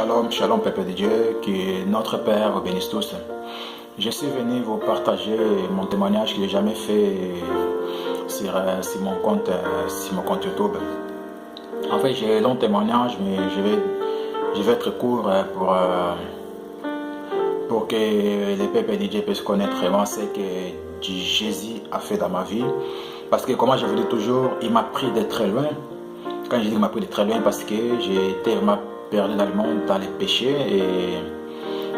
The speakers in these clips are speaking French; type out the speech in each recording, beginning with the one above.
Shalom, shalom, peuple de Dieu, que notre Père vous bénisse tous. Je suis venu vous partager mon témoignage que j'ai jamais fait sur mon compte YouTube. En fait, j'ai un long témoignage, mais je vais être court pour que les peuples de Dieu puissent connaître vraiment ce que Jésus a fait dans ma vie. Parce que, comme je vous dis toujours, il m'a pris de très loin. Quand je dis qu'il m'a pris de très loin, parce que j'ai été vraiment perdu dans le monde, dans les péchés, et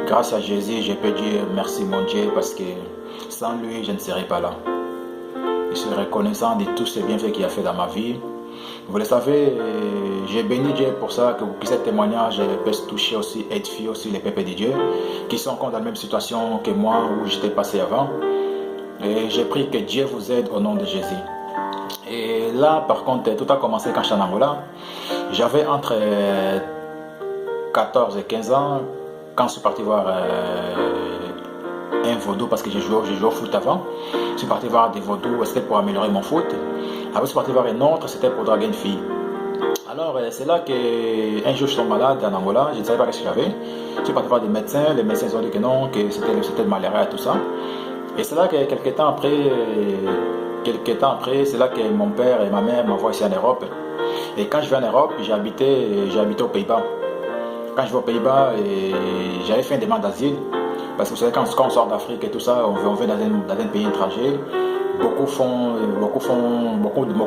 grâce à Jésus, je peux dire merci mon Dieu, parce que sans lui, je ne serais pas là. Je suis reconnaissant de tous ces bienfaits qu'il a fait dans ma vie. Vous le savez, j'ai béni Dieu pour ça, que ce témoignage puisse toucher aussi, édifier aussi les peuples de Dieu, qui sont encore dans la même situation que moi, où j'étais passé avant. Et j'ai pris que Dieu vous aide au nom de Jésus. Et là, par contre, tout a commencé quand j'étais en Angola. J'avais entre 14 et 15 ans, quand je suis parti voir un vaudou, parce que j'ai joué au foot avant. Je suis parti voir des vaudous, c'était pour améliorer mon foot. Après, je suis parti voir un autre, c'était pour draguer une fille. Alors, c'est là qu'un jour je suis tombé malade en Angola, je ne savais pas ce que j'avais. Je suis parti voir des médecins, les médecins ont dit que non, que c'était le malaria et tout ça. Et c'est là que quelques temps après, c'est là que mon père et ma mère m'envoient ici en Europe. Et quand je vais en Europe, j'ai habité aux Pays-Bas. Quand je vais aux Pays-Bas, j'avais fait une demande d'asile. Parce que vous savez, quand on sort d'Afrique et tout ça, on va dans un pays étranger. Beaucoup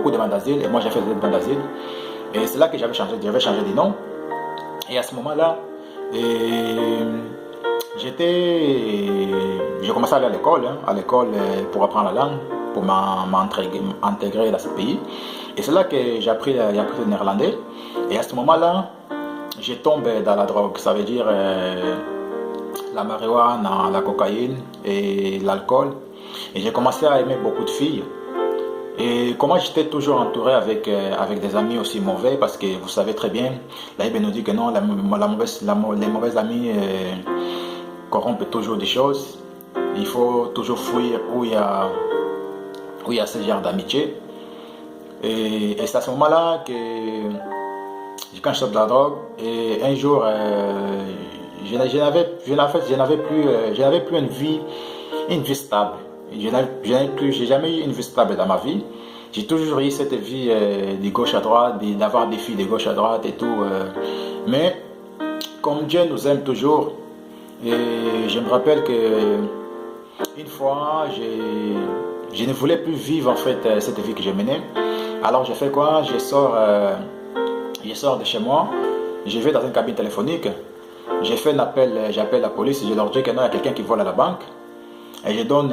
demandent d'asile. Et moi, j'ai fait des demandes d'asile. Et c'est là que j'avais changé de nom. Et à ce moment-là, j'ai commencé à aller à l'école pour apprendre la langue, pour m'intégrer dans ce pays. Et c'est là que j'ai appris le néerlandais. Et à ce moment-là, je tombe dans la drogue, ça veut dire la marijuana, la cocaïne et l'alcool. Et j'ai commencé à aimer beaucoup de filles. Et comment j'étais toujours entouré avec des amis aussi mauvais, parce que vous savez très bien, la Bible nous dit que non, les mauvais amis corrompent toujours des choses. Il faut toujours fuir où il y a ce genre d'amitié. Et c'est à ce moment-là que quand je sors de la drogue, et un jour, je n'avais plus une vie stable. J'ai jamais eu une vie stable dans ma vie. J'ai toujours eu cette vie de gauche à droite, d'avoir des filles de gauche à droite et tout. Mais comme Dieu nous aime toujours, et je me rappelle que une fois, je ne voulais plus vivre en fait cette vie que j'ai menée. Alors je fais quoi? Je sors de chez moi, je vais dans une cabine téléphonique, j'appelle la police, je leur dis qu'il y a quelqu'un qui vole à la banque. Et je donne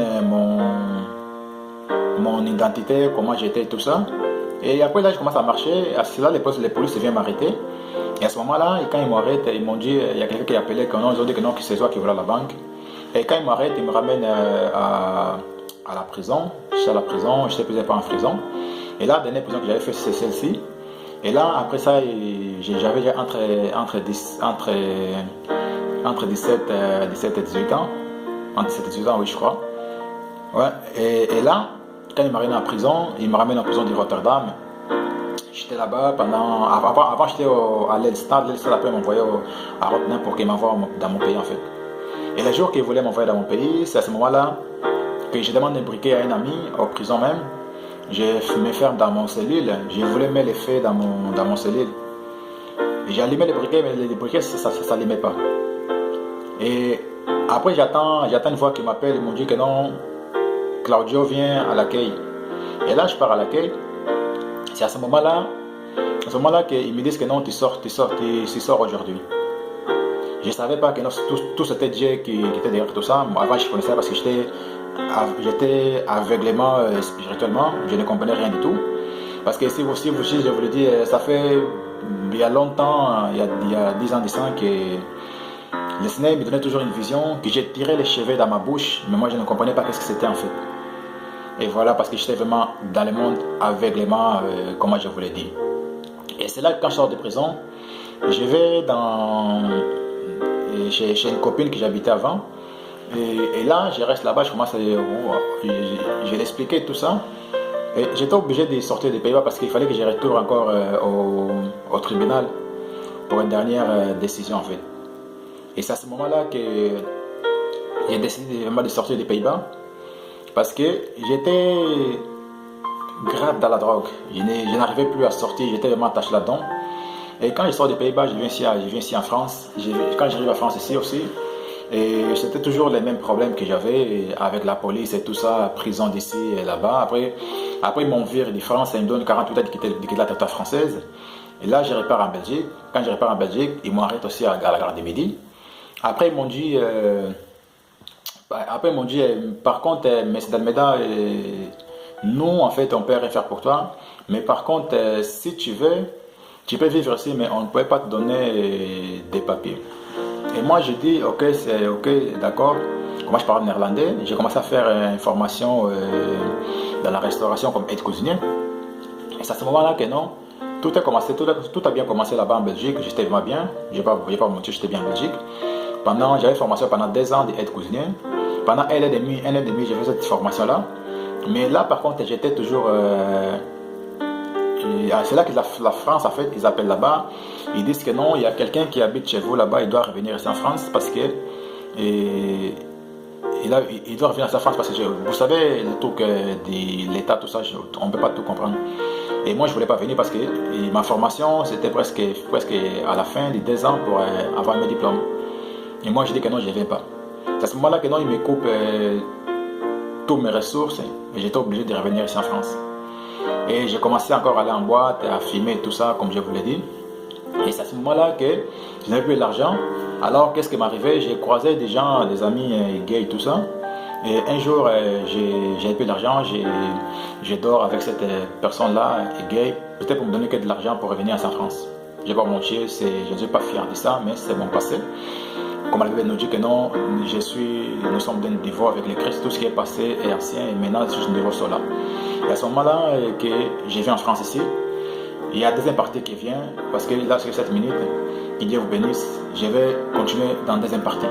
mon identité, comment j'étais, tout ça. Et après là, je commence à marcher. À cela, les polices viennent m'arrêter. Et à ce moment-là, quand ils m'arrêtent, ils m'ont dit, il y a quelqu'un qui a appelé, que non, ils ont dit que non, que c'est toi qui vole à la banque. Et quand ils m'arrêtent, ils me ramènent à la prison. Je suis à la prison, je ne sais pas en prison. Et là, la dernière prison que j'avais fait, c'est celle-ci. Et là, après ça, j'avais entre 17 et 18 ans. Entre 17 et 18 ans, oui, je crois. Ouais. Et là, quand il m'a ramené en prison, il m'a ramené en prison de Rotterdam. J'étais là-bas pendant. Avant j'étais à l'Elstad. L'Elstad après m'envoyait à Rotterdam pour qu'il m'envoie dans mon pays en fait. Et le jour qu'il voulait m'envoyer dans mon pays, c'est à ce moment-là que je demande un briquet à un ami, en prison même. Je me ferme dans mon cellule. Je voulais mettre les feux dans mon cellule. J'ai allumé le briquet, mais le briquet ça s'allumait pas. Et après, j'attends une voix qui m'appelle, ils m'ont dit que non, Claudio vient à l'accueil. Et là, je pars à l'accueil. C'est à ce moment-là qu'ils me disent que non, tu sors aujourd'hui. Je ne savais pas que non, tout c'était Dieu qui était derrière tout ça. Moi, avant, je connaissais parce que j'étais aveuglément spirituellement, je ne comprenais rien du tout. Parce que si je vous le dis, ça fait il y a longtemps, il y a 10 ans de ça, que le Seigneur me donnait toujours une vision, que j'ai tiré les cheveux dans ma bouche, mais moi je ne comprenais pas ce que c'était en fait. Et voilà, parce que j'étais vraiment dans le monde aveuglément, comme je vous l'ai dit. Et c'est là que quand je sors de prison, je vais chez une copine que j'habitais avant. Et là, je reste là-bas, je l'expliquais tout ça. Et j'étais obligé de sortir des Pays-Bas parce qu'il fallait que je retourne encore au tribunal pour une dernière décision en fait. Et c'est à ce moment-là que j'ai décidé vraiment de sortir des Pays-Bas parce que j'étais grave dans la drogue. Je n'arrivais plus à sortir, j'étais vraiment attaché là-dedans. Et quand je sors des Pays-Bas, je viens ici en France. Quand j'arrive en France ici aussi, et c'était toujours les mêmes problèmes que j'avais avec la police et tout ça, prison d'ici et là-bas. Après ils m'ont viré de France, ils me donnent 48 heures de quitter la territoire française. Et là, je repars en Belgique. Quand je repars en Belgique, ils m'arrêtent aussi à la gare de Midi. Après, ils m'ont dit, par contre, M. Dalmeda, nous, en fait, on peut rien faire pour toi. Mais par contre, si tu veux, tu peux vivre ici, mais on ne peut pas te donner des papiers. Et moi, je dis, ok, c'est ok, d'accord. Moi, je parle néerlandais. J'ai commencé à faire une formation dans la restauration comme aide cuisinier. Et c'est à ce moment-là que non, tout a bien commencé là-bas en Belgique. J'étais vraiment bien. Je ne vais pas mentir, j'étais bien en Belgique. J'avais formation pendant 2 ans d'aide cuisinier. Pendant 1 an et demi, j'ai fait cette formation-là. Mais là, par contre, j'étais toujours. C'est là que la France, en fait, ils appellent là-bas. Ils disent que non, il y a quelqu'un qui habite chez vous là-bas, il doit revenir ici en France parce que. Il doit revenir ici en France parce que vous savez, le truc de l'État, tout ça, on ne peut pas tout comprendre. Et moi, je ne voulais pas venir parce que ma formation, c'était presque à la fin des 2 ans pour avoir mes diplômes. Et moi, je dis que non, je ne viens pas. C'est à ce moment-là que non, ils me coupent toutes mes ressources et j'étais obligé de revenir ici en France. Et j'ai commencé encore à aller en boîte, à filmer tout ça, comme je vous l'ai dit. Et c'est à ce moment-là que je n'avais plus d'argent. Alors, qu'est-ce qui m'arrivait? J'ai croisé des gens, des amis gays et tout ça. Et un jour, j'ai plus d'argent, je dors avec cette personne-là, gay, peut-être pour me donner que de l'argent pour revenir en France. Je ne vais pas mentir, je ne suis pas fier de ça, mais c'est mon passé. Comme la Bible nous dit que non, nous sommes d'un divorce avec les Christ, tout ce qui est passé est ancien et maintenant je suis un divorce là. Et à ce moment-là que je viens en France ici, il y a la deuxième partie qui vient, parce que là sur 7 minutes, que Dieu vous bénisse, je vais continuer dans la deuxième partie.